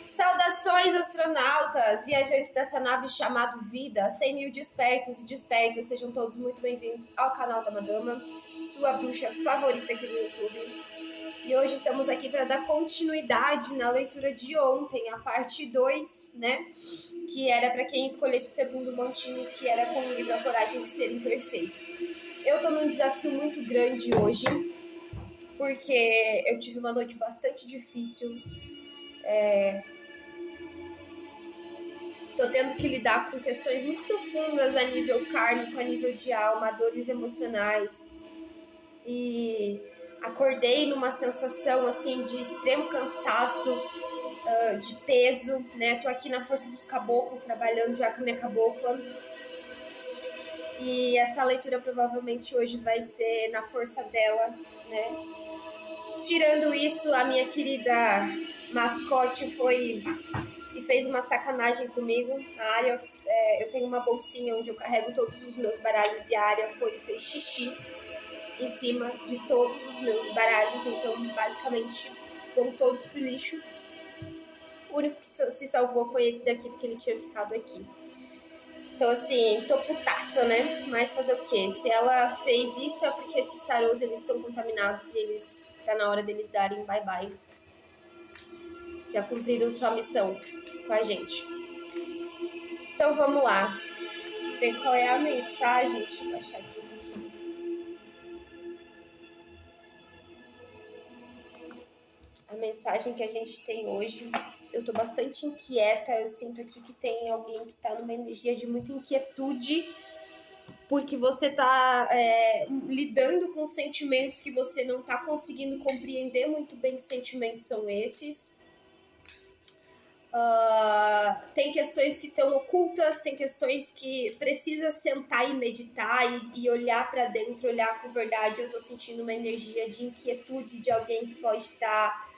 Saudações, astronautas, viajantes dessa nave chamada Vida, 100 mil despertos e despertas, sejam todos muito bem-vindos ao canal da Madama, sua bruxa favorita aqui no YouTube. E hoje estamos aqui para dar continuidade na leitura de ontem, a parte 2, né? Que era para quem escolhesse o segundo montinho, que era com o livro A Coragem de Ser Imperfeito. Eu tô num desafio muito grande hoje, porque eu tive uma noite bastante difícil. Tô tendo que lidar com questões muito profundas a nível kármico, a nível de alma, dores emocionais. E acordei numa sensação assim de extremo cansaço, de peso, né? Tô aqui na força dos caboclos, trabalhando já com a minha cabocla. E essa leitura provavelmente hoje vai ser na força dela, né? Tirando isso, a minha querida mascote foi e fez uma sacanagem comigo. A Arya, eu tenho uma bolsinha onde eu carrego todos os meus baralhos e a Arya foi e fez xixi em cima de todos os meus baralhos, então basicamente foram todos pro lixo. O único que se salvou foi esse daqui, porque ele tinha ficado aqui. Então assim, tô putaça, né? Mas fazer o quê? Se ela fez isso é porque esses tarôs, eles estão contaminados e tá na hora deles darem bye-bye. Já cumpriram sua missão com a gente. Então vamos lá. Ver qual é a mensagem. Deixa eu achar aqui um pouquinho. A mensagem que a gente tem hoje. Eu tô bastante inquieta. Eu sinto aqui que tem alguém que tá numa energia de muita inquietude, porque você tá lidando com sentimentos que você não tá conseguindo compreender muito bem que sentimentos são esses. Tem questões que estão ocultas, tem questões que precisa sentar e meditar e olhar para dentro, olhar com verdade. Eu tô sentindo uma energia de inquietude de alguém que pode estar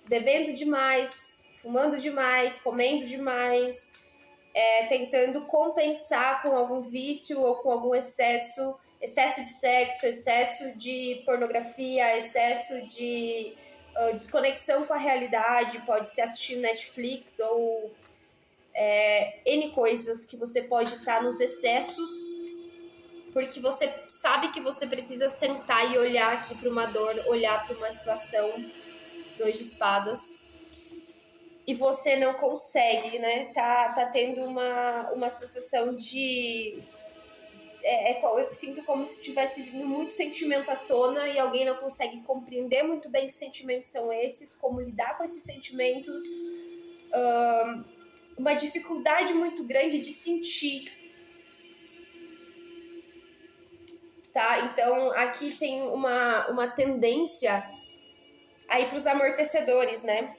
bebendo demais, fumando demais, comendo demais, tentando compensar com algum vício ou com algum excesso de sexo, excesso de pornografia, excesso de desconexão com a realidade. Pode ser assistir Netflix ou N coisas que você pode estar nos excessos, porque você sabe que você precisa sentar e olhar aqui para uma dor, olhar para uma situação, 2 de espadas, e você não consegue, né? Tá tendo uma sensação de... eu sinto como se tivesse vindo muito sentimento à tona e alguém não consegue compreender muito bem que sentimentos são esses, como lidar com esses sentimentos. Uma dificuldade muito grande de sentir. Tá? Então, aqui tem uma tendência aí para os amortecedores, né?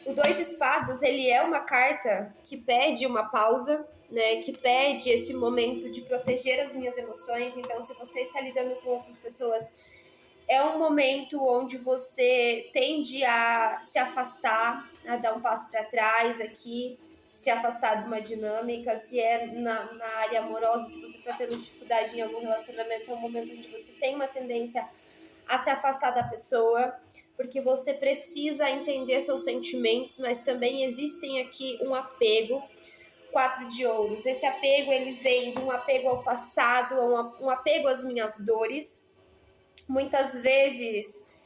O 2 de espadas, ele é uma carta que pede uma pausa, né? Que pede esse momento de proteger as minhas emoções. Então, se você está lidando com outras pessoas, é um momento onde você tende a se afastar, a dar um passo para trás aqui, se afastar de uma dinâmica. Se é na área amorosa, se você está tendo dificuldade em algum relacionamento, é um momento onde você tem uma tendência a se afastar da pessoa, porque você precisa entender seus sentimentos, mas também existem aqui um apego. 4 de ouros. Esse apego, ele vem de um apego ao passado, um apego às minhas dores. Muitas vezes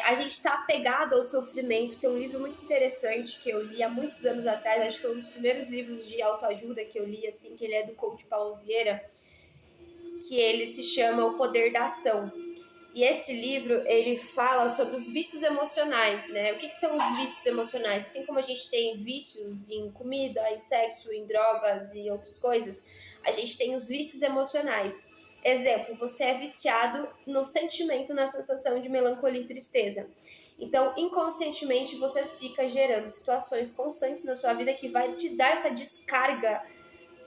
a gente está apegado ao sofrimento. Tem um livro muito interessante que eu li há muitos anos atrás, acho que foi um dos primeiros livros de autoajuda que eu li, assim, que ele é do coach Paulo Vieira, que ele se chama O Poder da Ação. E esse livro, ele fala sobre os vícios emocionais, né? O que são os vícios emocionais? Assim como a gente tem vícios em comida, em sexo, em drogas e outras coisas, a gente tem os vícios emocionais. Exemplo, você é viciado no sentimento, na sensação de melancolia e tristeza. Então, inconscientemente, você fica gerando situações constantes na sua vida que vai te dar essa descarga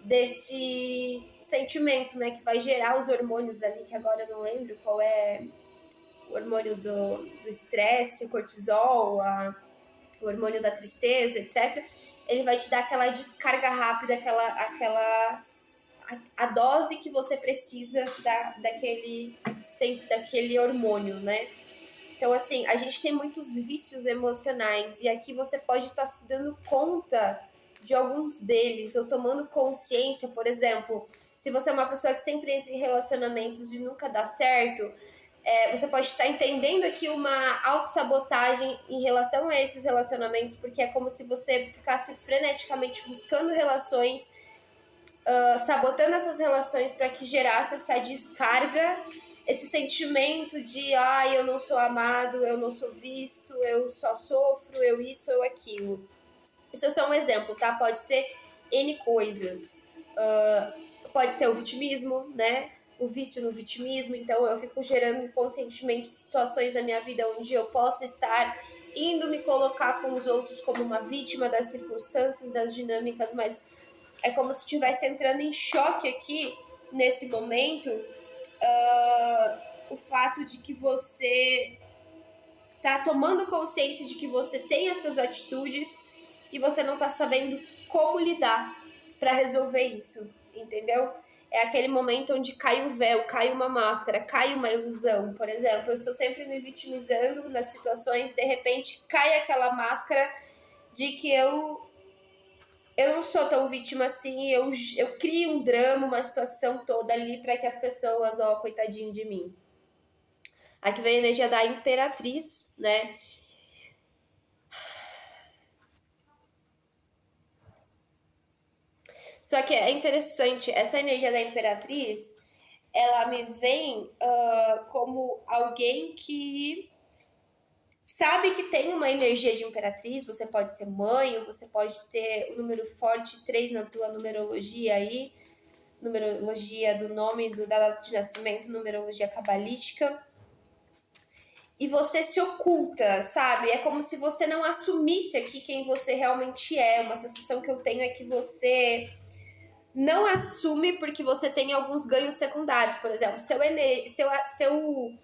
desse sentimento, né? Que vai gerar os hormônios ali, que agora eu não lembro qual é o hormônio do estresse, o cortisol, o hormônio da tristeza, etc. Ele vai te dar aquela descarga rápida, a dose que você precisa daquele hormônio, né? Então, assim, a gente tem muitos vícios emocionais e aqui você pode estar se dando conta de alguns deles ou tomando consciência. Por exemplo, se você é uma pessoa que sempre entra em relacionamentos e nunca dá certo, você pode estar entendendo aqui uma autossabotagem em relação a esses relacionamentos, porque é como se você ficasse freneticamente buscando relações, sabotando essas relações para que gerasse essa descarga, esse sentimento de eu não sou amado, eu não sou visto, eu só sofro, eu isso, eu aquilo. Isso é só um exemplo, tá? Pode ser N coisas. Pode ser o vitimismo, né? O vício no vitimismo. Então eu fico gerando inconscientemente situações na minha vida onde eu possa estar indo me colocar com os outros como uma vítima das circunstâncias, das dinâmicas, mas é como se estivesse entrando em choque aqui, nesse momento, o fato de que você tá tomando consciência de que você tem essas atitudes e você não tá sabendo como lidar para resolver isso, entendeu? É aquele momento onde cai um véu, cai uma máscara, cai uma ilusão. Por exemplo, eu estou sempre me vitimizando nas situações e de repente cai aquela máscara de que eu não sou tão vítima assim, eu crio um drama, uma situação toda ali para que as pessoas, coitadinho de mim. Aqui vem a energia da Imperatriz, né? Só que é interessante, essa energia da Imperatriz, ela me vem como alguém que sabe que tem uma energia de Imperatriz. Você pode ser mãe, ou você pode ter o número forte 3 na tua numerologia aí, numerologia do nome, da data de nascimento, numerologia cabalística. E você se oculta, sabe? É como se você não assumisse aqui quem você realmente é. Uma sensação que eu tenho é que você não assume porque você tem alguns ganhos secundários. Por exemplo, se eu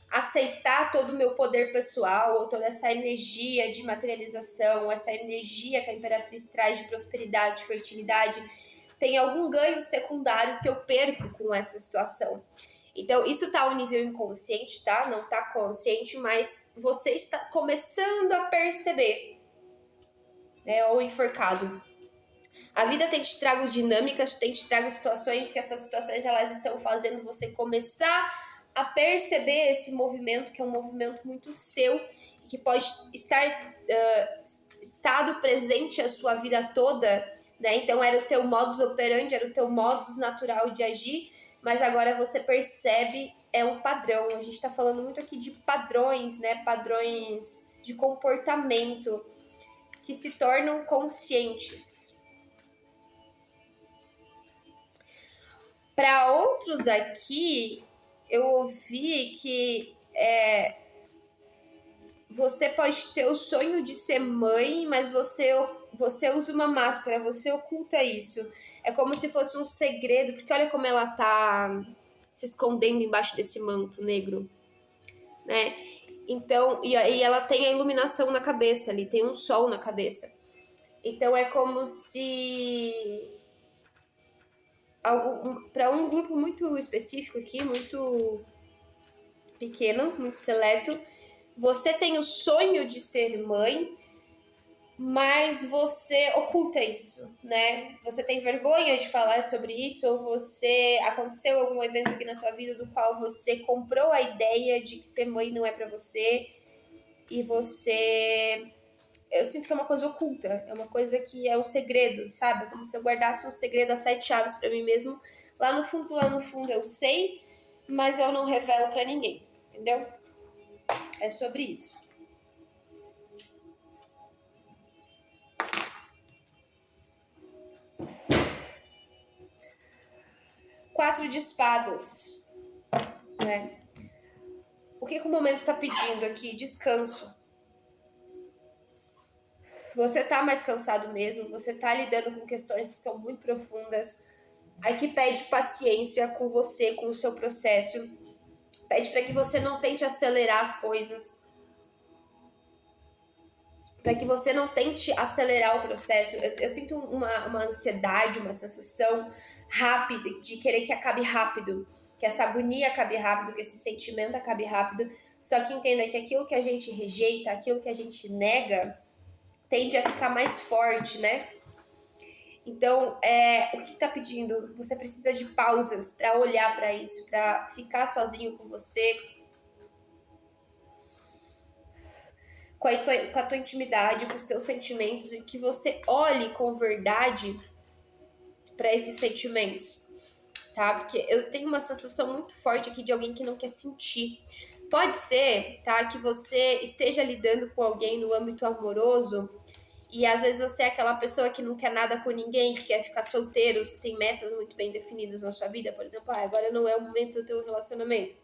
aceitar todo o meu poder pessoal, ou toda essa energia de materialização, essa energia que a Imperatriz traz de prosperidade, de fertilidade, tem algum ganho secundário que eu perco com essa situação. Então, isso tá ao nível inconsciente, tá? Não tá consciente, mas você está começando a perceber, né? Ou enforcado. A vida tem te trago dinâmicas, tem te trago situações que essas situações elas estão fazendo você começar a perceber esse movimento, que é um movimento muito seu, que pode estar estado presente a sua vida toda, né? Então era o teu modus operandi, era o teu modus natural de agir, mas agora você percebe, é um padrão. A gente tá falando muito aqui de padrões, né? Padrões de comportamento que se tornam conscientes. Para outros aqui, eu ouvi que você pode ter o sonho de ser mãe, mas você usa uma máscara, você oculta isso. É como se fosse um segredo, porque olha como ela tá se escondendo embaixo desse manto negro, né? Então, e aí ela tem a iluminação na cabeça ali, tem um sol na cabeça. Então é como se para um grupo muito específico aqui, muito pequeno, muito seleto, você tem o sonho de ser mãe, mas você oculta isso, né? Você tem vergonha de falar sobre isso, ou aconteceu algum evento aqui na tua vida do qual você comprou a ideia de que ser mãe não é pra você, e eu sinto que é uma coisa oculta, é uma coisa que é um segredo, sabe? Como se eu guardasse um segredo a 7 chaves pra mim mesmo. Lá no fundo eu sei, mas eu não revelo pra ninguém, entendeu? É sobre isso. Quatro de espadas, né? O que o momento tá pedindo aqui? Descanso. Você tá mais cansado mesmo, você tá lidando com questões que são muito profundas. Aqui pede paciência com você, com o seu processo. Pede para que você não tente acelerar as coisas. Para que você não tente acelerar o processo. Eu sinto uma ansiedade, uma sensação rápida, de querer que acabe rápido. Que essa agonia acabe rápido, que esse sentimento acabe rápido. Só que entenda que aquilo que a gente rejeita, aquilo que a gente nega, tende a ficar mais forte, né? Então, o que tá pedindo? Você precisa de pausas para olhar para isso, para ficar sozinho com você, com a tua intimidade, com os teus sentimentos, e que você olhe com verdade para esses sentimentos, tá? Porque eu tenho uma sensação muito forte aqui de alguém que não quer sentir. Pode ser, tá, que você esteja lidando com alguém no âmbito amoroso e às vezes você é aquela pessoa que não quer nada com ninguém, que quer ficar solteiro, você tem metas muito bem definidas na sua vida, por exemplo, agora não é o momento do teu relacionamento.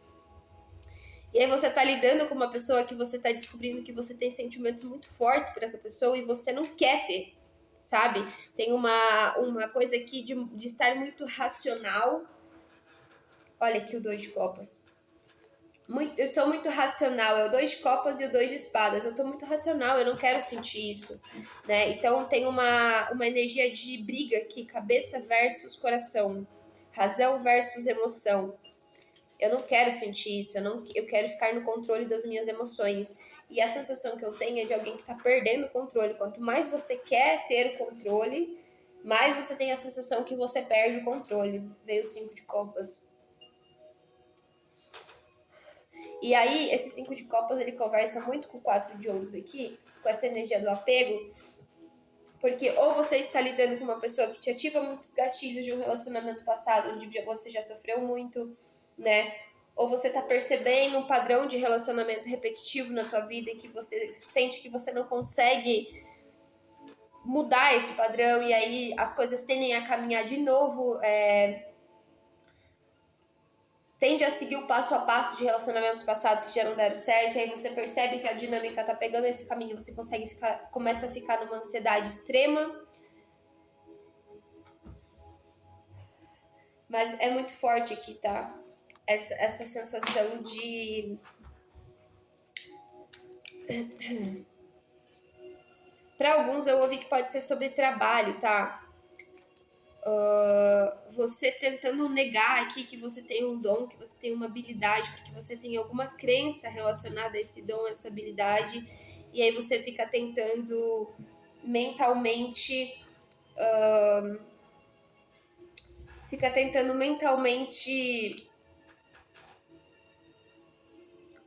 E aí você tá lidando com uma pessoa que você tá descobrindo que você tem sentimentos muito fortes por essa pessoa e você não quer ter, sabe? Tem uma coisa aqui de estar muito racional. Olha aqui o 2 de copas. Eu sou muito racional, é o 2 de copas e o 2 de espadas. Eu tô muito racional, eu não quero sentir isso, né? Então tem uma energia de briga aqui, cabeça versus coração, razão versus emoção. Eu não quero sentir isso, eu quero ficar no controle das minhas emoções. E a sensação que eu tenho é de alguém que tá perdendo o controle. Quanto mais você quer ter o controle, mais você tem a sensação que você perde o controle. Veio o 5 de copas. E aí, esse 5 de copas, ele conversa muito com o 4 de ouros aqui, com essa energia do apego, porque ou você está lidando com uma pessoa que te ativa muitos gatilhos de um relacionamento passado, onde você já sofreu muito, né? Ou você está percebendo um padrão de relacionamento repetitivo na tua vida e que você sente que você não consegue mudar esse padrão e aí as coisas tendem a caminhar de novo, tende a seguir o passo a passo de relacionamentos passados que já não deram certo, e aí você percebe que a dinâmica tá pegando esse caminho, você começa a ficar numa ansiedade extrema, mas é muito forte aqui, tá? Essa sensação de... Para alguns eu ouvi que pode ser sobre trabalho, tá? Você tentando negar aqui que você tem um dom, que você tem uma habilidade, porque você tem alguma crença relacionada a esse dom, a essa habilidade, e aí você fica tentando mentalmente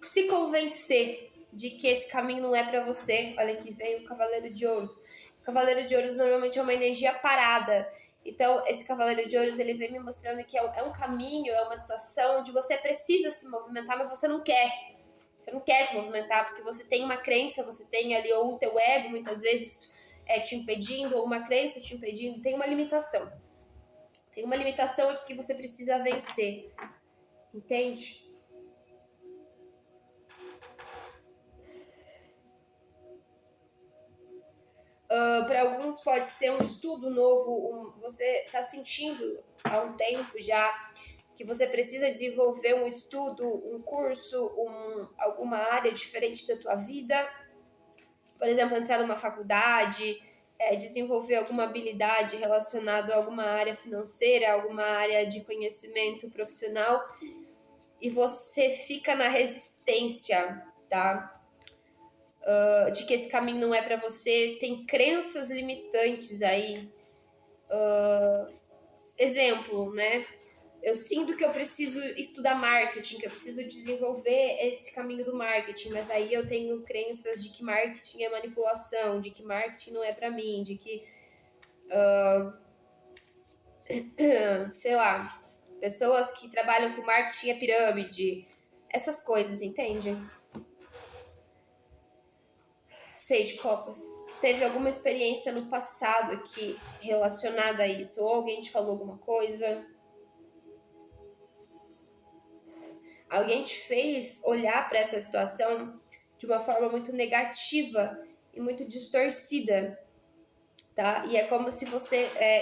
se convencer de que esse caminho não é para você. Olha aqui, vem o Cavaleiro de Ouros. O Cavaleiro de Ouros normalmente é uma energia parada. Então, esse Cavaleiro de Ouros, ele vem me mostrando que é um caminho, é uma situação onde você precisa se movimentar, mas você não quer. Você não quer se movimentar porque você tem uma crença, você tem ali, ou o teu ego, muitas vezes, te impedindo, ou uma crença te impedindo. Tem uma limitação. Tem uma limitação aqui que você precisa vencer. Entende? Para alguns pode ser um estudo novo, você está sentindo há um tempo já que você precisa desenvolver um estudo, um curso, alguma área diferente da tua vida. Por exemplo, entrar numa faculdade, desenvolver alguma habilidade relacionada a alguma área financeira, alguma área de conhecimento profissional, e você fica na resistência, tá? De que esse caminho não é para você, tem crenças limitantes aí. Exemplo, né? Eu sinto que eu preciso estudar marketing, que eu preciso desenvolver esse caminho do marketing, mas aí eu tenho crenças de que marketing é manipulação, de que marketing não é para mim, de que, sei lá, pessoas que trabalham com marketing é pirâmide, essas coisas, entende? 6 de copas. Teve alguma experiência no passado aqui relacionada a isso? Ou alguém te falou alguma coisa? Alguém te fez olhar para essa situação de uma forma muito negativa e muito distorcida, tá? E é como se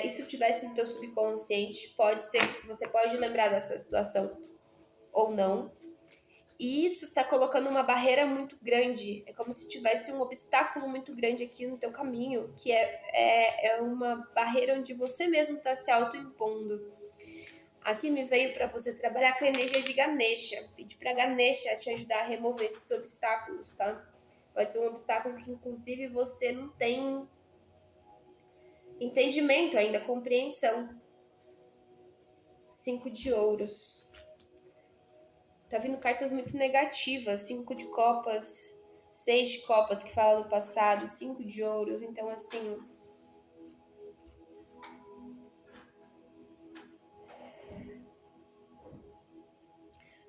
isso tivesse no teu subconsciente. Pode ser, você pode lembrar dessa situação ou não. E isso tá colocando uma barreira muito grande. É como se tivesse um obstáculo muito grande aqui no teu caminho, que é uma barreira onde você mesmo tá se autoimpondo. Aqui me veio para você trabalhar com a energia de Ganesha. Pedir para Ganesha te ajudar a remover esses obstáculos, tá? Pode ser um obstáculo que, inclusive, você não tem entendimento ainda, compreensão. 5 de ouros. Tá vindo cartas muito negativas. 5 de copas, 6 de copas, que fala do passado, 5 de ouros. Então, assim,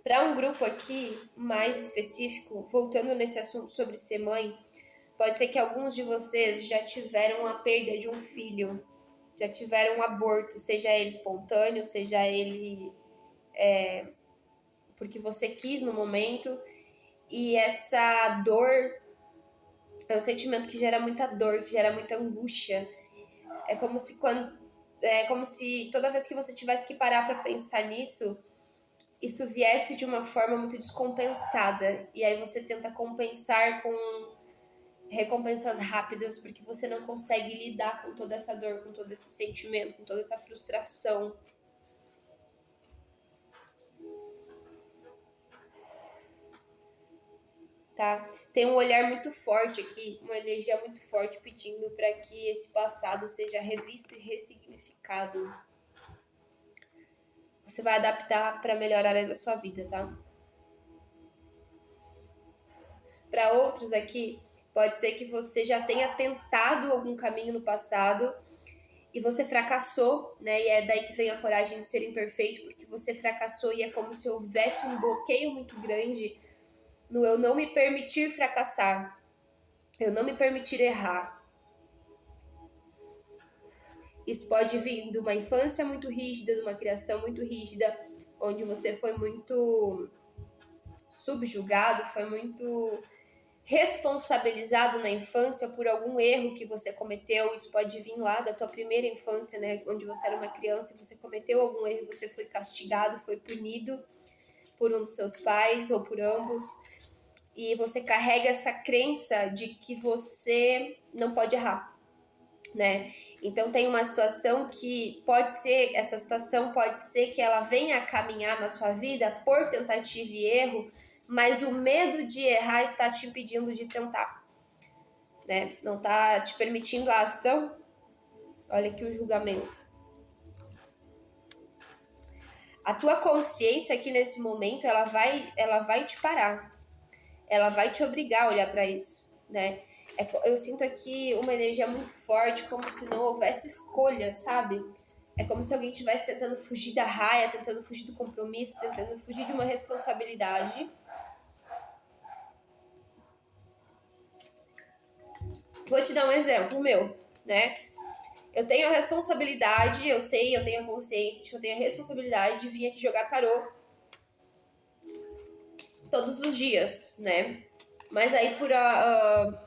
para um grupo aqui mais específico, voltando nesse assunto sobre ser mãe, pode ser que alguns de vocês já tiveram a perda de um filho, já tiveram um aborto, seja ele espontâneo, seja ele porque você quis no momento. E essa dor é um sentimento que gera muita dor, que gera muita angústia. É como se toda vez que você tivesse que parar para pensar nisso, isso viesse de uma forma muito descompensada. E aí você tenta compensar com recompensas rápidas, porque você não consegue lidar com toda essa dor, com todo esse sentimento, com toda essa frustração. Tá? Tem um olhar muito forte aqui, uma energia muito forte pedindo para que esse passado seja revisto e ressignificado. Você vai adaptar para a melhor área da sua vida, tá? Para outros aqui, pode ser que você já tenha tentado algum caminho no passado e você fracassou, né? E é daí que vem a coragem de ser imperfeito, porque você fracassou e é como se houvesse um bloqueio muito grande no eu não me permitir fracassar, eu não me permitir errar. Isso pode vir de uma infância muito rígida, de uma criação muito rígida, onde você foi muito subjugado, foi muito responsabilizado na infância por algum erro que você cometeu. Isso pode vir lá da tua primeira infância, né, onde você era uma criança e você cometeu algum erro, você foi castigado, foi punido por um dos seus pais ou por ambos, e você carrega essa crença de que você não pode errar, né? Então tem uma situação que essa situação pode ser que ela venha a caminhar na sua vida por tentativa e erro, mas o medo de errar está te impedindo de tentar, né? Não está te permitindo a ação. Olha aqui o julgamento. A tua consciência aqui nesse momento, ela vai te parar. Ela vai te obrigar a olhar para isso, né? Eu sinto aqui uma energia muito forte, como se não houvesse escolha, sabe? É como se alguém estivesse tentando fugir da raia, tentando fugir do compromisso, tentando fugir de uma responsabilidade. Vou te dar um exemplo meu, né? Eu tenho a responsabilidade, eu tenho a consciência de que eu tenho a responsabilidade de vir aqui jogar tarô todos os dias, né? Mas aí por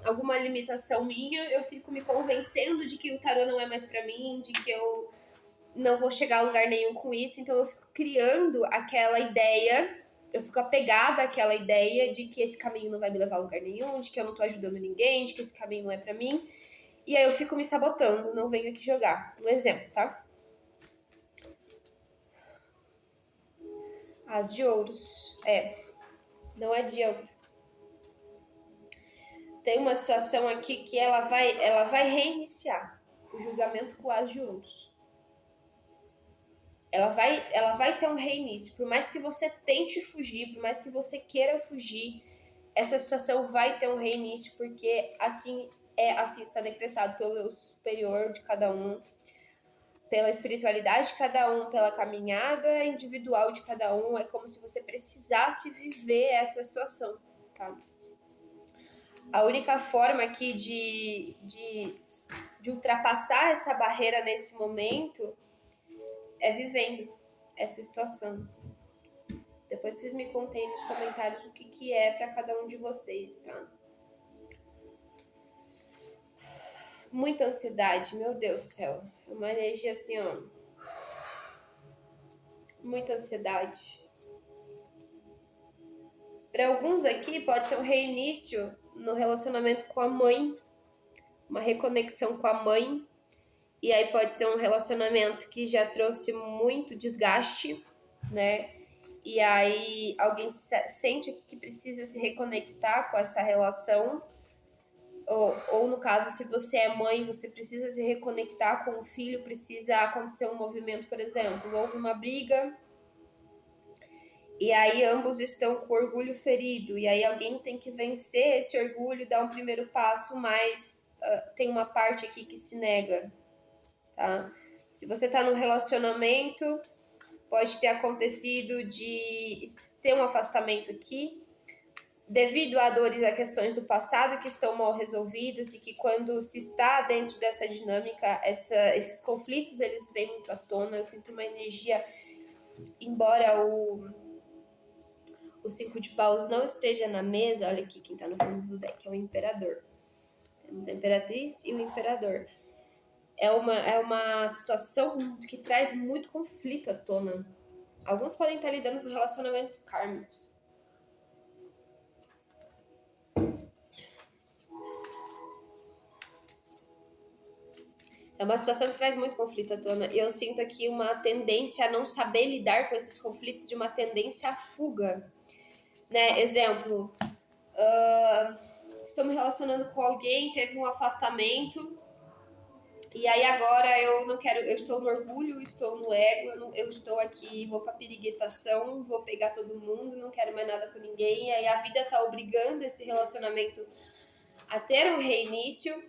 alguma limitação minha, eu fico me convencendo de que o tarô não é mais pra mim, de que eu não vou chegar a lugar nenhum com isso. Então eu fico criando aquela ideia, eu fico apegada àquela ideia de que esse caminho não vai me levar a lugar nenhum, de que eu não tô ajudando ninguém, de que esse caminho não é pra mim. E aí eu fico me sabotando, não venho aqui jogar. Um exemplo, tá? As de ouros. Não adianta. Tem uma situação aqui que ela vai reiniciar o julgamento com as de ouros. Ela vai ter um reinício. Por mais que você tente fugir, por mais que você queira fugir, essa situação vai ter um reinício, porque assim está decretado pelo eu superior de cada um, pela espiritualidade de cada um, pela caminhada individual de cada um. É como se você precisasse viver essa situação, tá? A única forma aqui de ultrapassar essa barreira nesse momento é vivendo essa situação. Depois vocês me contem nos comentários o que é para cada um de vocês, tá? Muita ansiedade, meu Deus do céu. Uma energia assim, ó. Muita ansiedade. Para alguns aqui pode ser um reinício no relacionamento com a mãe, uma reconexão com a mãe, E aí pode ser um relacionamento que já trouxe muito desgaste, né? E aí alguém sente que precisa se reconectar com essa relação. Ou no caso, se você é mãe, você precisa se reconectar com o filho, precisa acontecer um movimento, por exemplo, houve uma briga e aí ambos estão com o orgulho ferido, e aí alguém tem que vencer esse orgulho, dar um primeiro passo, mas tem uma parte aqui que se nega, tá? Se você tá num relacionamento, pode ter acontecido de ter um afastamento aqui, devido a dores, a questões do passado que estão mal resolvidas e que quando se está dentro dessa dinâmica, esses conflitos, eles vêm muito à tona. Eu sinto uma energia, embora o 5 de paus não esteja na mesa, olha aqui quem tá no fundo do deck, é o imperador. Temos a imperatriz e o imperador. É uma situação que traz muito conflito à tona. Alguns podem estar lidando com relacionamentos kármicos. É uma situação que traz muito conflito à tona. Eu sinto aqui uma tendência a não saber lidar com esses conflitos, de uma tendência à fuga. Né? Exemplo, estou me relacionando com alguém, teve um afastamento, e aí agora eu não quero, eu estou no orgulho, estou no ego, eu estou aqui, vou pra piriguetação, vou pegar todo mundo, não quero mais nada com ninguém, e aí a vida tá obrigando esse relacionamento a ter um reinício,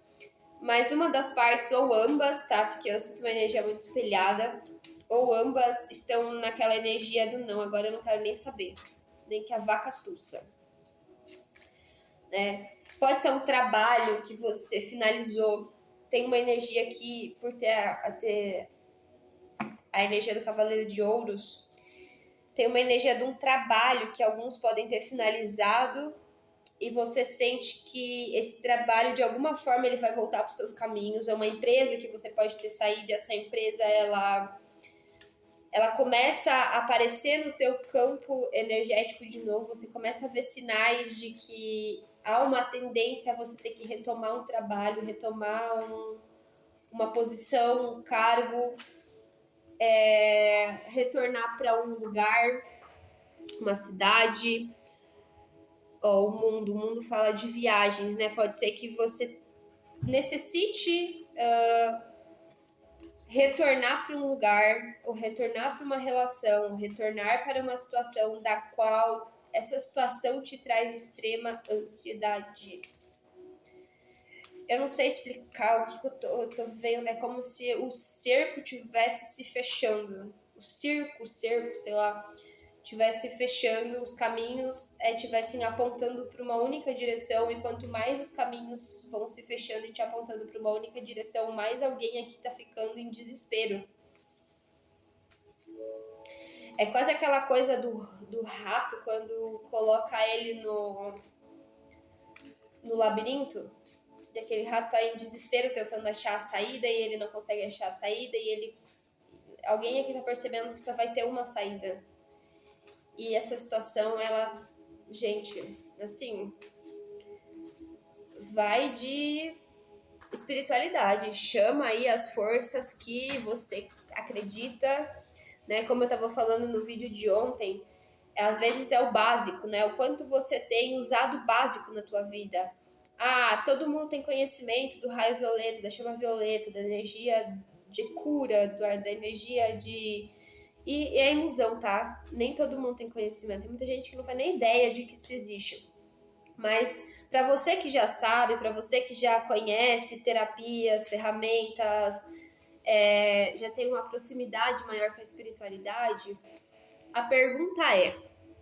mas uma das partes, ou ambas, tá? Porque eu sinto uma energia muito espelhada, ou ambas estão naquela energia do não, agora eu não quero nem saber, nem que a vaca tussa, né? Pode ser um trabalho que você finalizou, tem uma energia aqui, por ter a energia do Cavaleiro de Ouros, tem uma energia de um trabalho que alguns podem ter finalizado e você sente que esse trabalho, de alguma forma, ele vai voltar para os seus caminhos. É uma empresa que você pode ter saído, e essa empresa, ela começa a aparecer no teu campo energético de novo, você começa a ver sinais de que há uma tendência a você ter que retomar um trabalho, retomar uma posição, um cargo, retornar para um lugar, uma cidade, o mundo fala de viagens, né? Pode ser que você necessite retornar para um lugar, ou retornar para uma relação, retornar para uma situação da qual essa situação te traz extrema ansiedade. Eu não sei explicar o que eu tô vendo, é como se o cerco tivesse se fechando. O cerco, sei lá, tivesse fechando, os caminhos tivessem apontando para uma única direção, e quanto mais os caminhos vão se fechando e te apontando para uma única direção, mais alguém aqui tá ficando em desespero. É quase aquela coisa do rato quando coloca ele no labirinto, daquele rato tá em desespero tentando achar a saída e ele não consegue achar a saída, e alguém aqui tá percebendo que só vai ter uma saída. E essa situação, ela, gente, assim, vai de espiritualidade. Chama aí as forças que você acredita, né? Como eu tava falando no vídeo de ontem, às vezes é o básico, né? O quanto você tem usado o básico na tua vida. Todo mundo tem conhecimento do raio violeta, da chama violeta, da energia de cura, da energia de... E é ilusão, tá? Nem todo mundo tem conhecimento. Tem muita gente que não faz nem ideia de que isso existe. Mas para você que já sabe, para você que já conhece terapias, ferramentas, já tem uma proximidade maior com a espiritualidade, a pergunta é: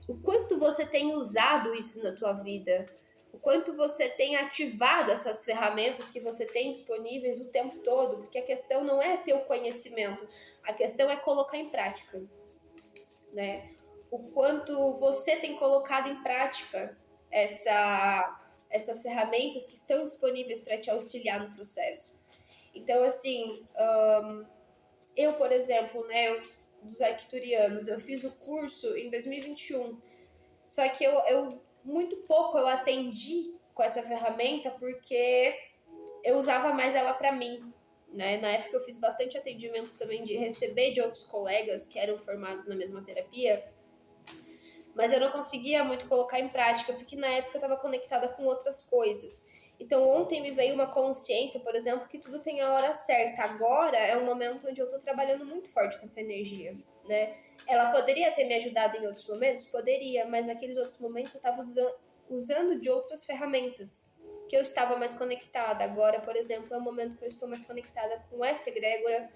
o quanto você tem usado isso na tua vida? O quanto você tem ativado essas ferramentas que você tem disponíveis o tempo todo? Porque a questão não é ter o conhecimento, a questão é colocar em prática, né? O quanto você tem colocado em prática essas ferramentas que estão disponíveis para te auxiliar no processo. Então, assim, eu, por exemplo, né, dos arcturianos, eu fiz o curso em 2021, só que eu muito pouco eu atendi com essa ferramenta porque eu usava mais ela para mim, né? Na época eu fiz bastante atendimento também de receber de outros colegas que eram formados na mesma terapia, mas eu não conseguia muito colocar em prática, porque na época eu estava conectada com outras coisas. Então ontem me veio uma consciência, por exemplo, que tudo tem a hora certa. Agora é um momento onde eu estou trabalhando muito forte com essa energia, né? Ela poderia ter me ajudado em outros momentos? Poderia, mas naqueles outros momentos eu estava usando de outras ferramentas que eu estava mais conectada. Agora, por exemplo, é o momento que eu estou mais conectada com essa egrégora,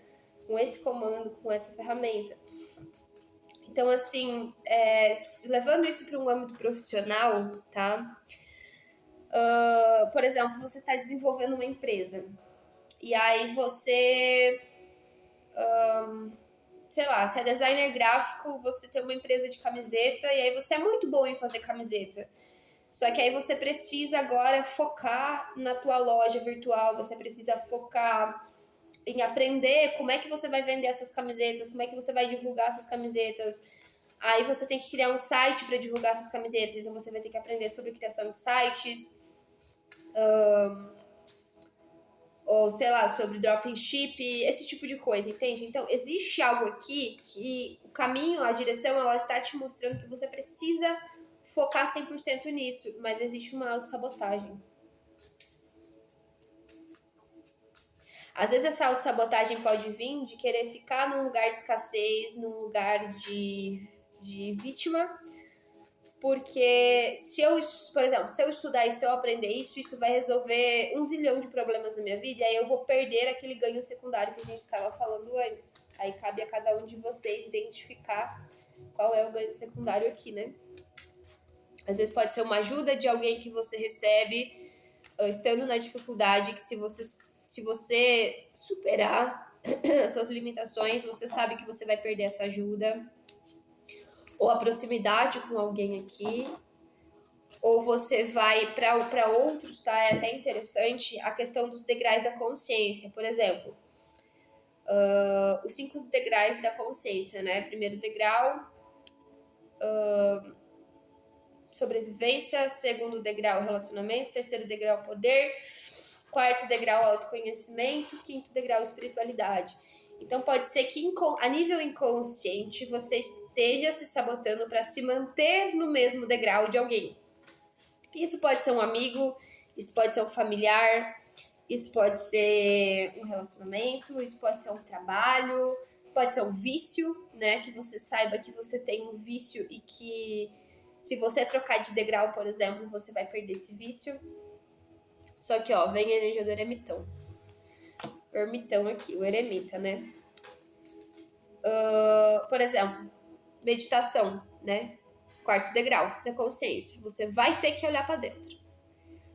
com esse comando, com essa ferramenta. Então, assim, levando isso para um âmbito profissional, tá? Por exemplo, você está desenvolvendo uma empresa e aí você, sei lá, se é designer gráfico, você tem uma empresa de camiseta e aí você é muito bom em fazer camiseta. Só que aí você precisa agora focar na tua loja virtual, você precisa focar em aprender como é que você vai vender essas camisetas, como é que você vai divulgar essas camisetas. Aí você tem que criar um site para divulgar essas camisetas, então você vai ter que aprender sobre criação de sites, ou sei lá, sobre drop ship, esse tipo de coisa, entende? Então existe algo aqui que o caminho, a direção, ela está te mostrando que você precisa focar 100% nisso, mas existe uma autossabotagem. Às vezes essa autossabotagem pode vir de querer ficar num lugar de escassez, num lugar de vítima, porque por exemplo, se eu estudar e se eu aprender isso vai resolver 1 zilhão de problemas na minha vida, e aí eu vou perder aquele ganho secundário que a gente estava falando antes. Aí cabe a cada um de vocês identificar qual é o ganho secundário aqui, né? Às vezes pode ser uma ajuda de alguém que você recebe estando na dificuldade, que se você superar as suas limitações, você sabe que você vai perder essa ajuda. Ou a proximidade com alguém aqui, ou você vai para outros, tá? É até interessante a questão dos degraus da consciência. Por exemplo, os 5 degraus da consciência, né? Primeiro degrau, sobrevivência. Segundo degrau, relacionamento. Terceiro degrau, poder. Quarto degrau, autoconhecimento. Quinto degrau, espiritualidade. Então pode ser que a nível inconsciente você esteja se sabotando para se manter no mesmo degrau de alguém. Isso pode ser um amigo, isso pode ser um familiar, isso pode ser um relacionamento, isso pode ser um trabalho, pode ser um vício, né? Que você saiba que você tem um vício e que se você trocar de degrau, por exemplo, você vai perder esse vício. Só que, ó, vem a energia do eremitão. O ermitão aqui, o eremita, né? Por exemplo, meditação, né? Quarto degrau da consciência. Você vai ter que olhar para dentro.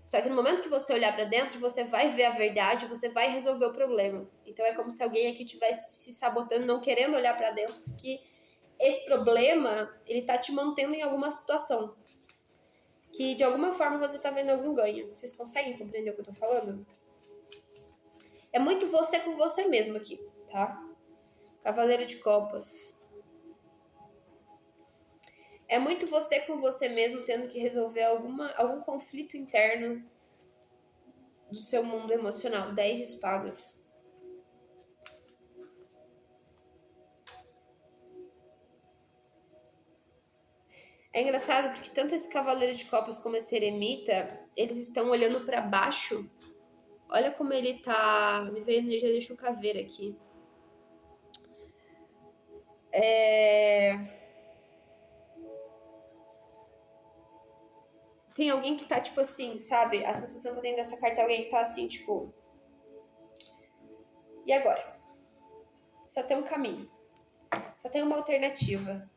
Só que no momento que você olhar para dentro, você vai ver a verdade, você vai resolver o problema. Então é como se alguém aqui estivesse se sabotando, não querendo olhar para dentro, porque esse problema, ele tá te mantendo em alguma situação. Que de alguma forma você tá vendo algum ganho. Vocês conseguem compreender o que eu tô falando? É muito você com você mesmo aqui, tá? Cavaleiro de Copas. É muito você com você mesmo tendo que resolver algum conflito interno do seu mundo emocional. 10 de espadas. É engraçado porque tanto esse Cavaleiro de Copas como esse Eremita, eles estão olhando para baixo. Olha como ele tá... Me veio a energia de Chucaveira aqui. Tem alguém que tá, tipo assim, sabe? A sensação que eu tenho dessa carta é alguém que tá assim, tipo... E agora? Só tem um caminho. Só tem uma alternativa.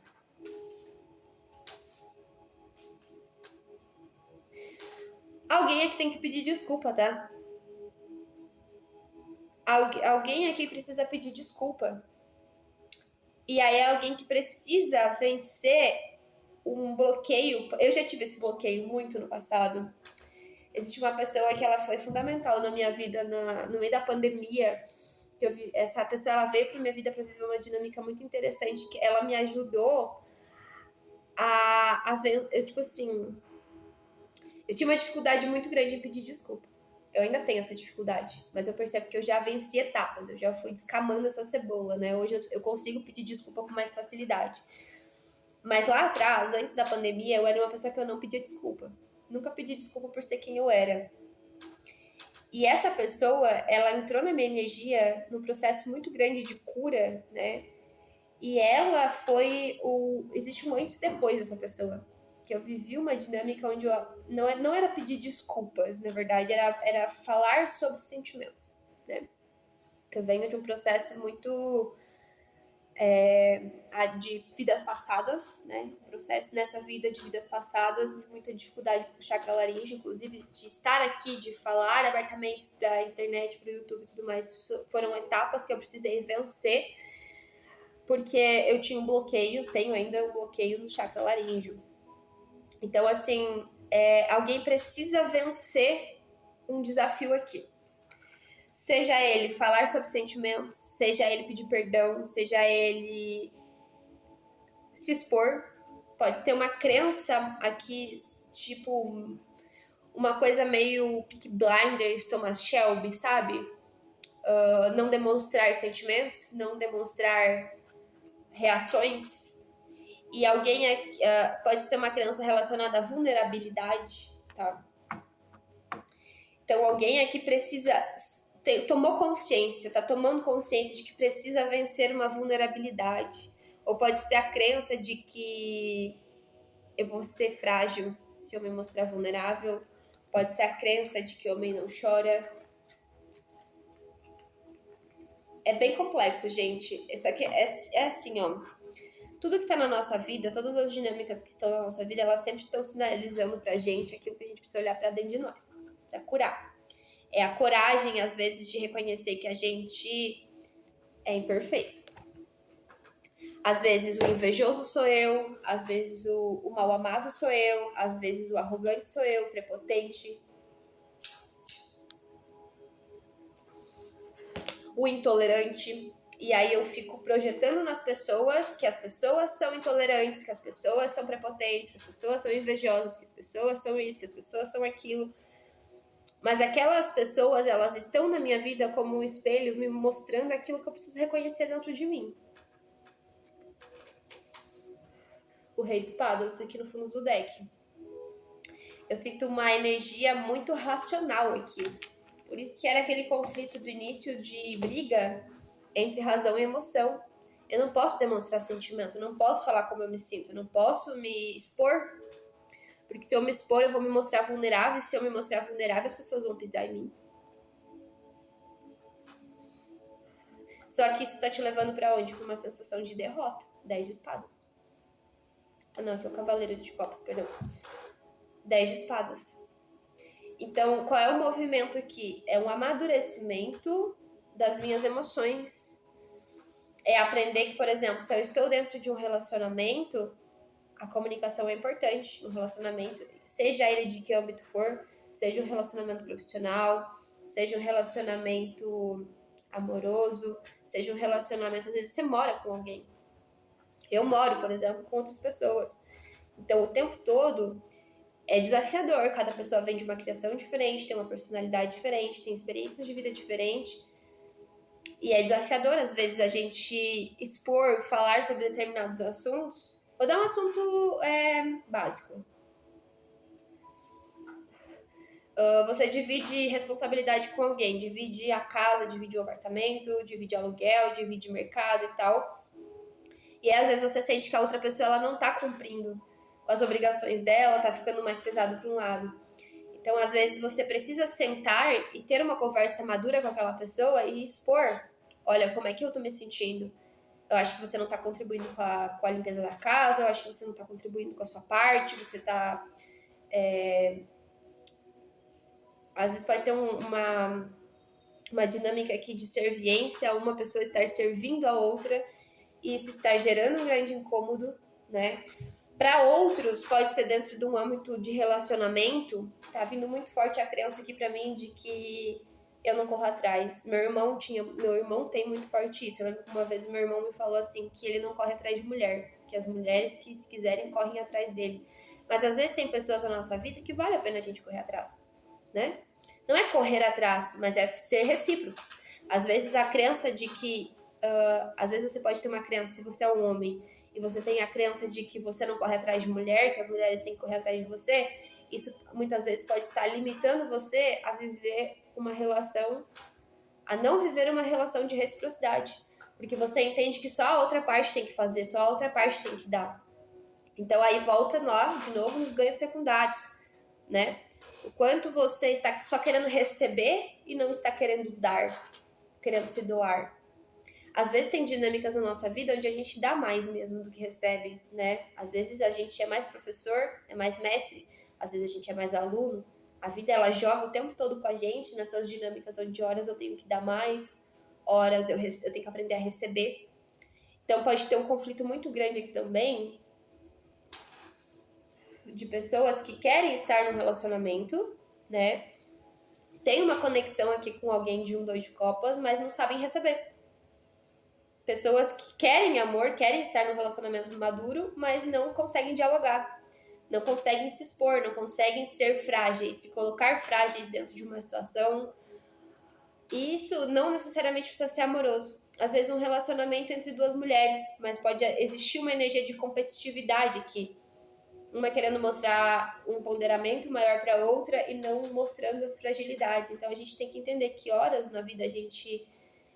Alguém aqui tem que pedir desculpa, tá? Alguém aqui precisa pedir desculpa. E aí é alguém que precisa vencer um bloqueio. Eu já tive esse bloqueio muito no passado. Existe uma pessoa que ela foi fundamental na minha vida no meio da pandemia. Que essa pessoa ela veio para minha vida para viver uma dinâmica muito interessante. Que ela me ajudou a ver. Eu, tipo assim, eu tinha uma dificuldade muito grande em pedir desculpa. Eu ainda tenho essa dificuldade, mas eu percebo que eu já venci etapas, eu já fui descamando essa cebola, né? Hoje eu consigo pedir desculpa com mais facilidade. Mas lá atrás, antes da pandemia, eu era uma pessoa que eu não pedia desculpa. Nunca pedi desculpa por ser quem eu era. E essa pessoa, ela entrou na minha energia num processo muito grande de cura, né? E ela foi o... Existe um antes e depois dessa pessoa. Que eu vivi uma dinâmica onde eu não era pedir desculpas, na verdade, era falar sobre sentimentos, né? Eu venho de um processo muito de vidas passadas, né? Processo nessa vida de vidas passadas, muita dificuldade com o chakra laríngeo, inclusive de estar aqui, de falar abertamente para a internet, para o YouTube e tudo mais, foram etapas que eu precisei vencer, porque eu tinha um bloqueio, tenho ainda um bloqueio no chakra laríngeo. Então, assim, alguém precisa vencer um desafio aqui. Seja ele falar sobre sentimentos, seja ele pedir perdão, seja ele se expor. Pode ter uma crença aqui, tipo, uma coisa meio Peaky Blinders, Thomas Shelby, sabe? Não demonstrar sentimentos, não demonstrar reações. E alguém pode ser uma crença relacionada à vulnerabilidade, tá? Então, alguém aqui precisa... tomou consciência, tá tomando consciência de que precisa vencer uma vulnerabilidade. Ou pode ser a crença de que eu vou ser frágil se eu me mostrar vulnerável. Pode ser a crença de que homem não chora. É bem complexo, gente. Isso aqui é assim, ó. Tudo que tá na nossa vida, todas as dinâmicas que estão na nossa vida, elas sempre estão sinalizando pra gente aquilo que a gente precisa olhar pra dentro de nós, pra curar. É a coragem, às vezes, de reconhecer que a gente é imperfeito. Às vezes o invejoso sou eu, às vezes o mal amado sou eu, às vezes o arrogante sou eu, prepotente. O intolerante. E aí eu fico projetando nas pessoas que as pessoas são intolerantes, que as pessoas são prepotentes, que as pessoas são invejosas, que as pessoas são isso, que as pessoas são aquilo. Mas aquelas pessoas, elas estão na minha vida como um espelho, me mostrando aquilo que eu preciso reconhecer dentro de mim. O Rei de Espadas aqui no fundo do deck. Eu sinto uma energia muito racional aqui. Por isso que era aquele conflito do início de briga entre razão e emoção. Eu não posso demonstrar sentimento, eu não posso falar como eu me sinto, eu não posso me expor. Porque se eu me expor, eu vou me mostrar vulnerável, e se eu me mostrar vulnerável, as pessoas vão pisar em mim. Só que isso tá te levando pra onde? Pra uma sensação de derrota. 10 de espadas. Ah, não, aqui é o cavaleiro de copas, perdão. 10 de espadas. Então, qual é o movimento aqui? É um amadurecimento das minhas emoções. É aprender que, por exemplo, se eu estou dentro de um relacionamento, a comunicação é importante no relacionamento, seja ele de que âmbito for, seja um relacionamento profissional, seja um relacionamento amoroso, seja um relacionamento, às vezes você mora com alguém. Eu moro, por exemplo, com outras pessoas. Então, o tempo todo é desafiador. Cada pessoa vem de uma criação diferente, tem uma personalidade diferente, tem experiências de vida diferentes. E é desafiador, às vezes, a gente expor, falar sobre determinados assuntos. Vou dar um assunto básico. Você divide responsabilidade com alguém, divide a casa, divide o apartamento, divide aluguel, divide mercado e tal. E às vezes você sente que a outra pessoa ela não tá cumprindo com as obrigações dela, tá ficando mais pesado para um lado. Então, às vezes, você precisa sentar e ter uma conversa madura com aquela pessoa e expor, olha, como é que eu tô me sentindo? Eu acho que você não tá contribuindo com a limpeza da casa, eu acho que você não tá contribuindo com a sua parte, você tá... Às vezes pode ter uma dinâmica aqui de serviência, uma pessoa estar servindo a outra, e isso estar gerando um grande incômodo, né? Para outros, pode ser dentro de um âmbito de relacionamento. Tá vindo muito forte a crença aqui para mim de que eu não corro atrás. Meu irmão tem muito forte isso. Eu lembro que uma vez o meu irmão me falou assim, que ele não corre atrás de mulher, que as mulheres que se quiserem correm atrás dele. Mas às vezes tem pessoas na nossa vida que vale a pena a gente correr atrás, né? Não é correr atrás, mas é ser recíproco. Às vezes a crença de que... às vezes você pode ter uma crença, se você é um homem, e você tem a crença de que você não corre atrás de mulher, que as mulheres têm que correr atrás de você, isso muitas vezes pode estar limitando você a viver uma relação, a não viver uma relação de reciprocidade. Porque você entende que só a outra parte tem que fazer, só a outra parte tem que dar. Então aí volta lá, de novo, nos ganhos secundários, né? O quanto você está só querendo receber e não está querendo dar, querendo se doar. Às vezes tem dinâmicas na nossa vida onde a gente dá mais mesmo do que recebe, né? Às vezes a gente é mais professor, é mais mestre, às vezes a gente é mais aluno. A vida, ela joga o tempo todo com a gente nessas dinâmicas onde horas eu tenho que dar mais, horas eu tenho que aprender a receber. Então pode ter um conflito muito grande aqui também de pessoas que querem estar num relacionamento, né? Tem uma conexão aqui com alguém de 2 de copas, mas não sabem receber. Pessoas que querem amor, querem estar num relacionamento maduro, mas não conseguem dialogar. Não conseguem se expor, não conseguem ser frágeis, se colocar frágeis dentro de uma situação. E isso não necessariamente precisa ser amoroso. Às vezes um relacionamento entre 2 mulheres, mas pode existir uma energia de competitividade aqui. Uma querendo mostrar um ponderamento maior para a outra e não mostrando as fragilidades. Então a gente tem que entender que horas na vida a gente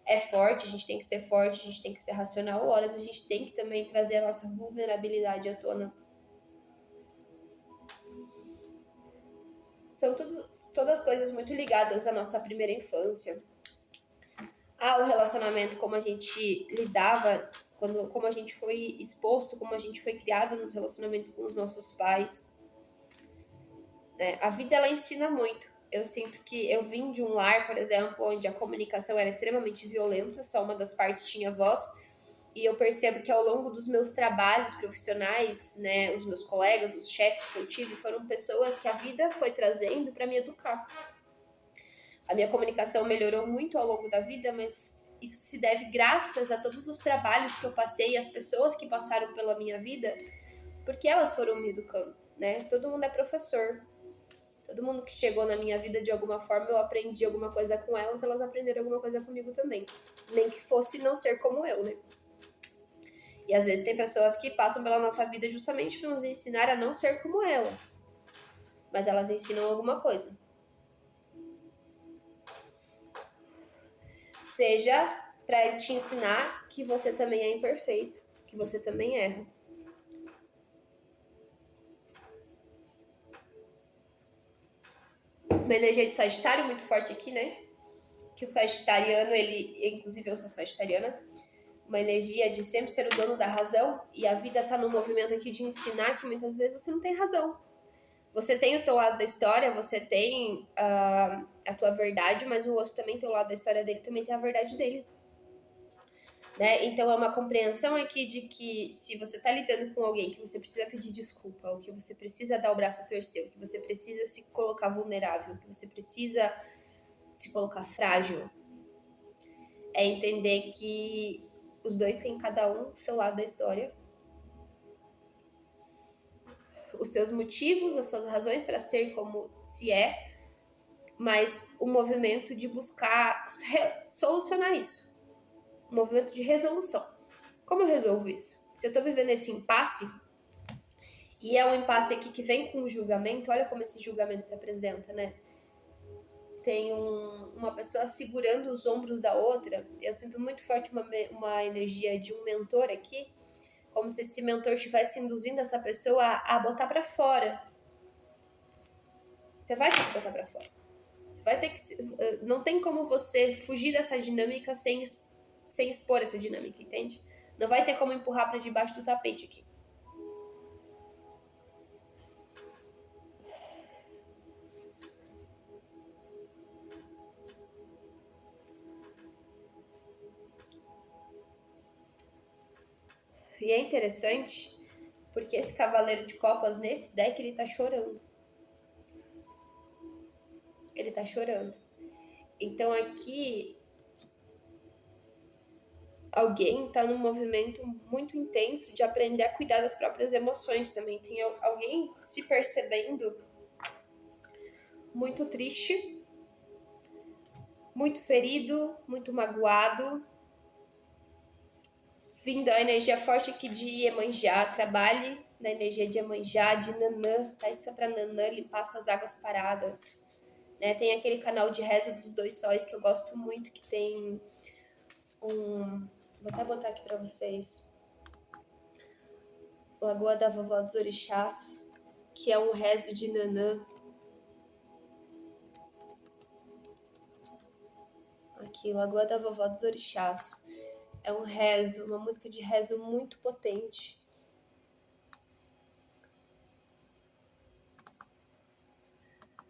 é forte, a gente tem que ser forte, a gente tem que ser racional, horas a gente tem que também trazer a nossa vulnerabilidade à tona. São todas coisas muito ligadas à nossa primeira infância, ao relacionamento, como a gente lidava, como a gente foi exposto, como a gente foi criado nos relacionamentos com os nossos pais. Né? A vida, ela ensina muito. Eu sinto que eu vim de um lar, por exemplo, onde a comunicação era extremamente violenta, só uma das partes tinha voz, e eu percebo que ao longo dos meus trabalhos profissionais, né, os meus colegas, os chefes que eu tive, foram pessoas que a vida foi trazendo para me educar. A minha comunicação melhorou muito ao longo da vida, mas isso se deve graças a todos os trabalhos que eu passei e as pessoas que passaram pela minha vida, porque elas foram me educando, né? Todo mundo é professor. Todo mundo que chegou na minha vida de alguma forma, eu aprendi alguma coisa com elas, elas aprenderam alguma coisa comigo também. Nem que fosse não ser como eu, né? E às vezes tem pessoas que passam pela nossa vida justamente para nos ensinar a não ser como elas. Mas elas ensinam alguma coisa. Seja para te ensinar que você também é imperfeito, que você também erra. Uma energia de Sagitário muito forte aqui, né? Que o sagitariano, ele... Inclusive eu sou sagitariana. Uma energia de sempre ser o dono da razão, e a vida tá no movimento aqui de ensinar que muitas vezes você não tem razão. Você tem o teu lado da história, você tem a tua verdade, mas o outro também tem o lado da história dele, também tem a verdade dele. Né? Então é uma compreensão aqui de que se você tá lidando com alguém que você precisa pedir desculpa, ou que você precisa dar o braço a torcer, ou que você precisa se colocar vulnerável, que você precisa se colocar frágil, é entender que os dois têm cada um o seu lado da história, os seus motivos, as suas razões para ser como se é, mas o movimento de buscar solucionar isso, um movimento de resolução. Como eu resolvo isso? Se eu estou vivendo esse impasse, e é um impasse aqui que vem com o julgamento, olha como esse julgamento se apresenta, né? Tem uma pessoa segurando os ombros da outra. Eu sinto muito forte uma energia de um mentor aqui, como se esse mentor estivesse induzindo essa pessoa a botar para fora. Você vai ter que botar para fora. Você vai ter que... Não tem como você fugir dessa dinâmica sem expor essa dinâmica, entende? Não vai ter como empurrar para debaixo do tapete aqui. E é interessante, porque esse cavaleiro de copas, nesse deck, ele tá chorando. Ele tá chorando. Então aqui, alguém tá num movimento muito intenso de aprender a cuidar das próprias emoções também. Tem alguém se percebendo muito triste, muito ferido, muito magoado, vindo a energia forte aqui de Iemanjá. Trabalhe na energia de Iemanjá, de Nanã, peça para Nanã limpar suas águas paradas, né? Tem aquele canal de rezo dos dois sóis que eu gosto muito, que tem vou até botar aqui para vocês, Lagoa da Vovó dos Orixás, que é um rezo de Nanã. Aqui, Lagoa da Vovó dos Orixás. É um rezo, uma música de rezo muito potente.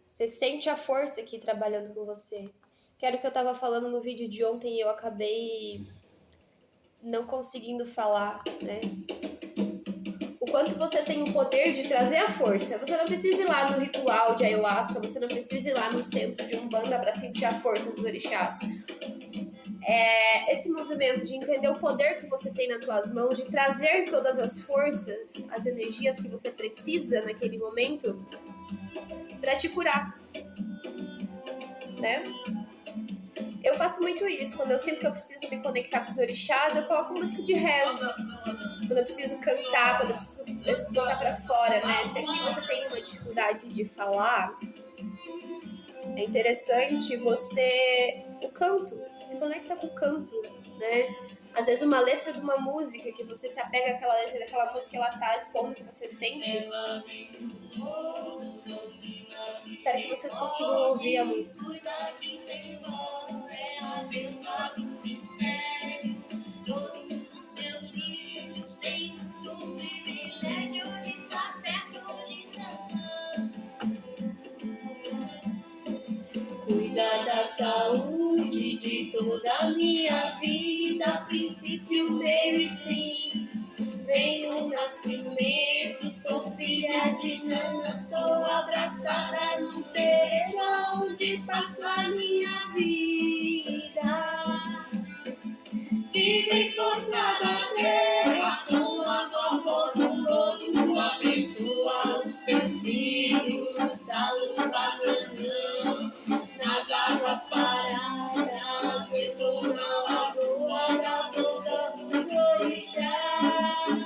Você sente a força aqui trabalhando com você. Que era o que eu tava falando no vídeo de ontem e eu acabei não conseguindo falar, né? O quanto você tem o poder de trazer a força. Você não precisa ir lá no ritual de ayahuasca, você não precisa ir lá no centro de Umbanda para sentir a força dos orixás. Esse movimento de entender o poder que você tem nas tuas mãos, de trazer todas as forças, as energias que você precisa naquele momento para te curar, né? Eu faço muito isso. Quando eu sinto que eu preciso me conectar com os orixás, eu coloco música de rezo. Quando eu preciso cantar, quando eu preciso botar pra fora, né? Se aqui você tem uma dificuldade de falar, é interessante você... O canto, se conecta com o canto, né? Às vezes uma letra de uma música, que você se apega àquela letra daquela música, ela tá expondo o que você sente. Espero que vocês consigam ouvir a música. Todos os seus filhos têm o privilégio de estar perto de Nanã. Cuida da saúde de toda a minha vida, princípio, meio e fim. Vem o nascimento, sou filha de Nanã, sou abraçada no terreiro onde passo a minha vida. Vive em força da terra, com a vovó do lodo, abençoa os seus filhos, saúde Nanã, nas águas paradas, eu tô na lagoa da boca dos orixás.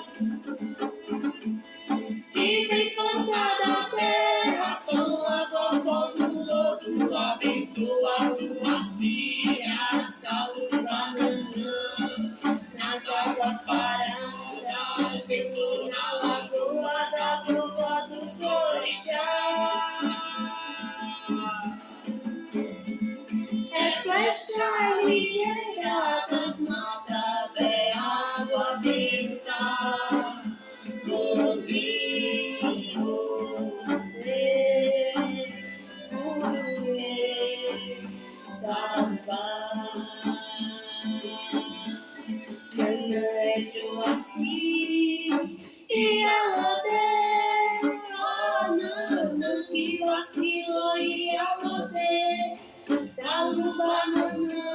Vive em força da terra, com a vovó do lodo, abençoa suas filhas, saúde Nanã, nas águas paradas, eu tô na lagoa da vovó dos orixás. É flecha ligeira das matas, é água benta dos rios, Sabá. Nanã é Joaci e Alodé, oh Nanã que vacilou e Alodé, Saluba Nanã,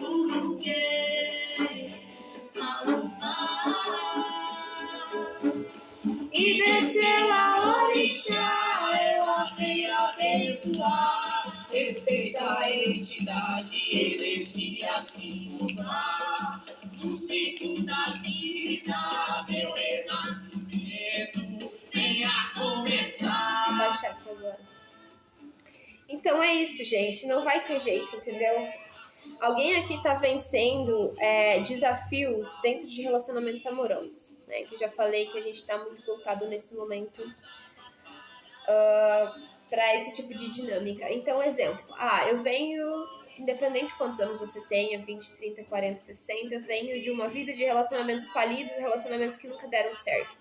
Uruguê, Saluba. E desceu a orixá, ela veio abençoar. Respeita a entidade, energia singular do ciclo da vida, meu renascimento venha começar. Vou baixar aqui agora. Então é isso, gente. Não vai ter jeito, entendeu? Alguém aqui tá vencendo desafios dentro de relacionamentos amorosos, né? Que eu já falei que a gente tá muito voltado nesse momento para esse tipo de dinâmica. Então, exemplo. Eu venho, independente de quantos anos você tenha, 20, 30, 40, 60, eu venho de uma vida de relacionamentos falidos, relacionamentos que nunca deram certo.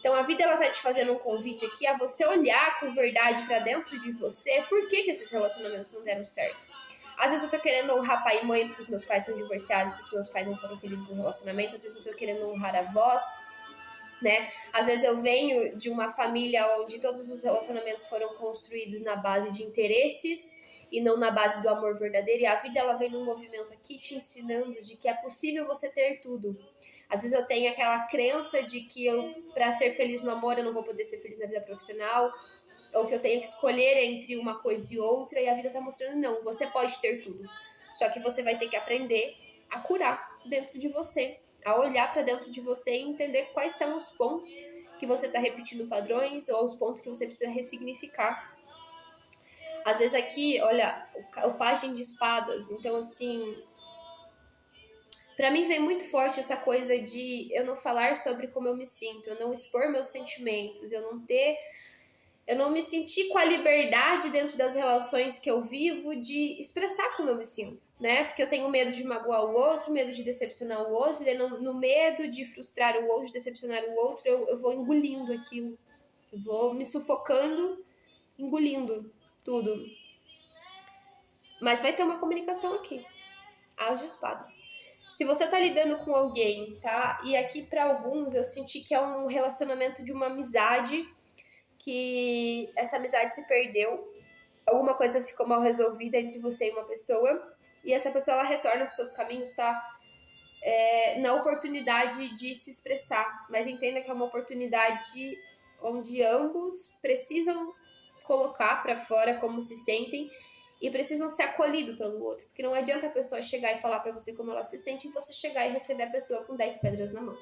Então, a vida, ela tá te fazendo um convite aqui a você olhar com verdade para dentro de você por que esses relacionamentos não deram certo. Às vezes eu tô querendo honrar pai e mãe porque os meus pais são divorciados, porque os meus pais não foram felizes no relacionamento. Às vezes eu tô querendo honrar avós, né? Às vezes eu venho de uma família onde todos os relacionamentos foram construídos na base de interesses e não na base do amor verdadeiro. E a vida, ela vem num movimento aqui te ensinando de que é possível você ter tudo. Às vezes eu tenho aquela crença de que para ser feliz no amor eu não vou poder ser feliz na vida profissional, ou que eu tenho que escolher entre uma coisa e outra, e a vida tá mostrando, não, você pode ter tudo. Só que você vai ter que aprender a curar dentro de você, a olhar para dentro de você e entender quais são os pontos que você tá repetindo padrões ou os pontos que você precisa ressignificar. Às vezes aqui, olha, o pajem de espadas, então assim, pra mim vem muito forte essa coisa de eu não falar sobre como eu me sinto, eu não expor meus sentimentos, eu não me sentir com a liberdade dentro das relações que eu vivo de expressar como eu me sinto, né? Porque eu tenho medo de magoar o outro, medo de decepcionar o outro, e no medo de frustrar o outro, de decepcionar o outro, eu vou engolindo aquilo, eu vou me sufocando, engolindo tudo. Mas vai ter uma comunicação aqui, as de espadas. Se você tá lidando com alguém, tá? E aqui para alguns eu senti que é um relacionamento de uma amizade, que essa amizade se perdeu, alguma coisa ficou mal resolvida entre você e uma pessoa, e essa pessoa ela retorna pros seus caminhos, tá? Na oportunidade de se expressar, mas entenda que é uma oportunidade onde ambos precisam colocar para fora como se sentem e precisam ser acolhidos pelo outro, porque não adianta a pessoa chegar e falar para você como ela se sente e você chegar e receber a pessoa com 10 pedras na mão.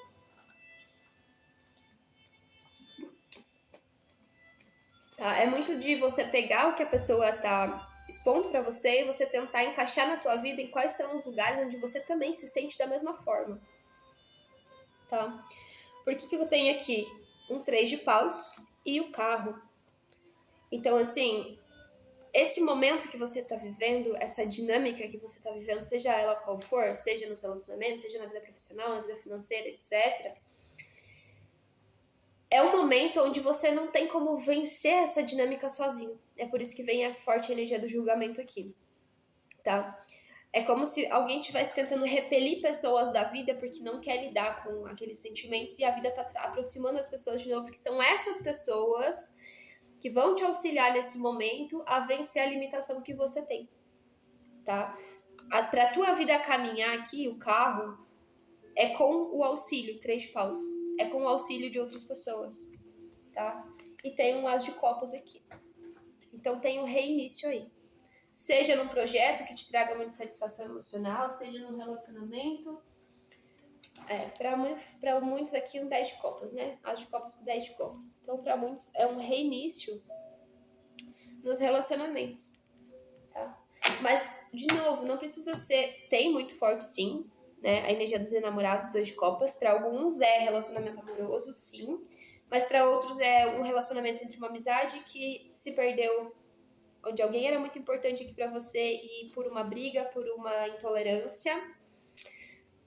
Tá? É muito de você pegar o que a pessoa tá expondo para você e você tentar encaixar na tua vida em quais são os lugares onde você também se sente da mesma forma, tá? Por que eu tenho aqui um 3 de paus e o carro? Então, assim, esse momento que você tá vivendo, essa dinâmica que você tá vivendo, seja ela qual for, seja nos relacionamentos, seja na vida profissional, na vida financeira, etc., é um momento onde você não tem como vencer essa dinâmica sozinho. É por isso que vem a forte energia do julgamento aqui, tá? É como se alguém estivesse tentando repelir pessoas da vida porque não quer lidar com aqueles sentimentos e a vida tá aproximando as pessoas de novo, porque são essas pessoas que vão te auxiliar nesse momento a vencer a limitação que você tem, tá? Pra tua vida caminhar aqui, o carro, é com o auxílio, 3 de paus, é com o auxílio de outras pessoas, tá? E tem um as de copas aqui. Então tem um reinício aí. Seja num projeto que te traga muita satisfação emocional, seja num relacionamento. Para muitos aqui um 10 de copas, né? As de copas com 10 de copas. Então para muitos é um reinício nos relacionamentos, tá? Mas, de novo, não precisa ser... Tem muito forte, sim, né? A energia dos enamorados, 2 de copas. Para alguns é relacionamento amoroso, sim. Mas para outros é um relacionamento entre uma amizade que se perdeu, onde alguém era muito importante aqui para você e por uma briga, por uma intolerância,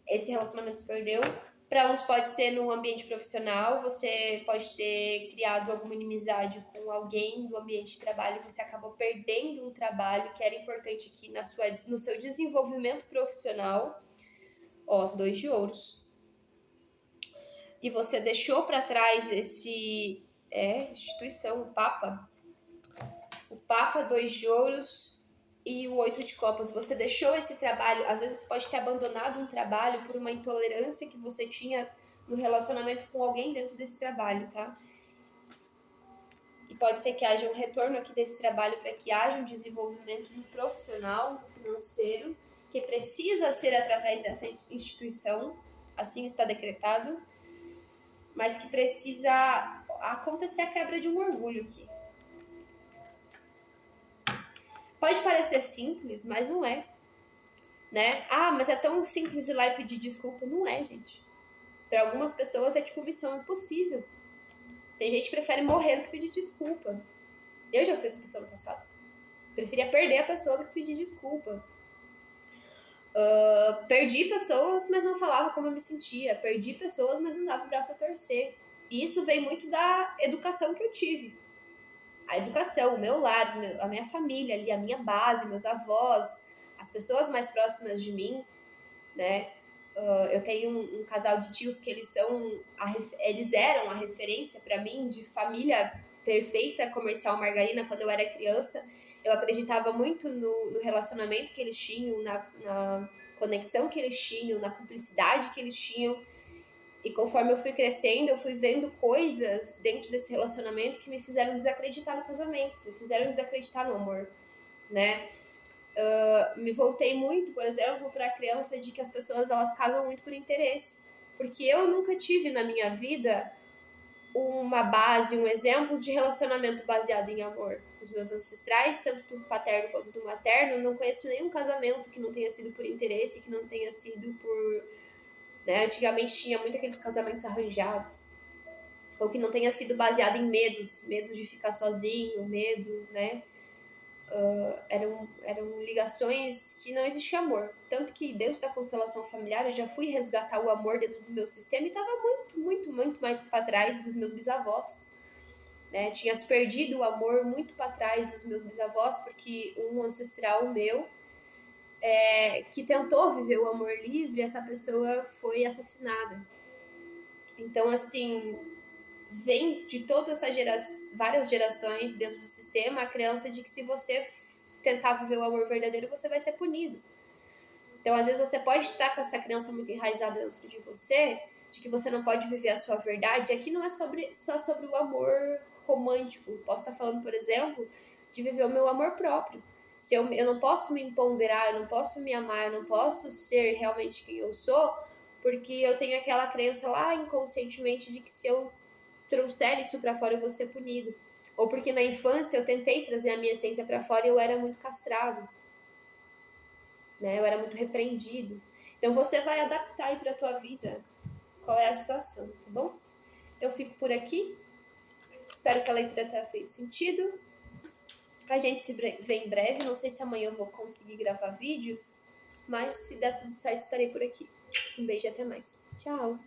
esse relacionamento se perdeu. Para uns pode ser no ambiente profissional, você pode ter criado alguma inimizade com alguém do ambiente de trabalho, você acabou perdendo um trabalho que era importante aqui no seu desenvolvimento profissional. Ó, 2 de ouros. E você deixou para trás esse... instituição, o Papa. O Papa, 2 de ouros e o 8 de copas. Você deixou esse trabalho, às vezes você pode ter abandonado um trabalho por uma intolerância que você tinha no relacionamento com alguém dentro desse trabalho, tá? E pode ser que haja um retorno aqui desse trabalho para que haja um desenvolvimento no profissional, no financeiro, que precisa ser através dessa instituição, assim está decretado, mas que precisa acontecer a quebra de um orgulho aqui. Pode parecer simples, mas não é, né? Ah, mas é tão simples ir lá e pedir desculpa. Não é, gente. Para algumas pessoas é tipo missão impossível. Tem gente que prefere morrer do que pedir desculpa. Eu já fui essa pessoa no passado. Preferia perder a pessoa do que pedir desculpa. Perdi pessoas, mas não falava como eu me sentia. Perdi pessoas, mas não dava o braço a torcer. E isso vem muito da educação que eu tive. A educação, o meu lar, a minha família ali, a minha base, meus avós, as pessoas mais próximas de mim, né? Eu tenho um casal de tios que eles eram a referência para mim de família perfeita, comercial margarina. Quando eu era criança, eu acreditava muito no relacionamento que eles tinham, na conexão que eles tinham, na cumplicidade que eles tinham. E conforme eu fui crescendo, eu fui vendo coisas dentro desse relacionamento que me fizeram desacreditar no casamento, me fizeram desacreditar no amor, né? Me voltei muito, por exemplo, para a crença de que as pessoas elas casam muito por interesse, porque eu nunca tive na minha vida uma base, um exemplo de relacionamento baseado em amor. Os meus ancestrais, tanto do paterno quanto do materno, não conheço nenhum casamento que não tenha sido por interesse, que não tenha sido por... Né? Antigamente tinha muito aqueles casamentos arranjados, ou que não tenha sido baseado em medos, medo de ficar sozinho, medo, né? Eram ligações que não existia amor. Tanto que dentro da constelação familiar eu já fui resgatar o amor dentro do meu sistema e estava muito mais para trás dos meus bisavós. Né? Tinha se perdido o amor muito para trás dos meus bisavós, porque um ancestral meu que tentou viver o amor livre, essa pessoa foi assassinada. Então, assim, vem de todas essas várias gerações dentro do sistema a crença de que se você tentar viver o amor verdadeiro, você vai ser punido. Então, às vezes, você pode estar com essa crença muito enraizada dentro de você, de que você não pode viver a sua verdade. Aqui não é só sobre o amor romântico. Posso estar falando, por exemplo, de viver o meu amor próprio. Se eu não posso me empoderar, eu não posso me amar, eu não posso ser realmente quem eu sou, porque eu tenho aquela crença lá inconscientemente de que se eu trouxer isso para fora eu vou ser punido. Ou porque na infância eu tentei trazer a minha essência para fora e eu era muito castrado, né? Eu era muito repreendido. Então você vai adaptar aí para tua vida qual é a situação, tá bom? Eu fico por aqui. Espero que a leitura tenha feito sentido. A gente se vê em breve. Não sei se amanhã eu vou conseguir gravar vídeos, mas se der tudo certo estarei por aqui. Um beijo e até mais. Tchau!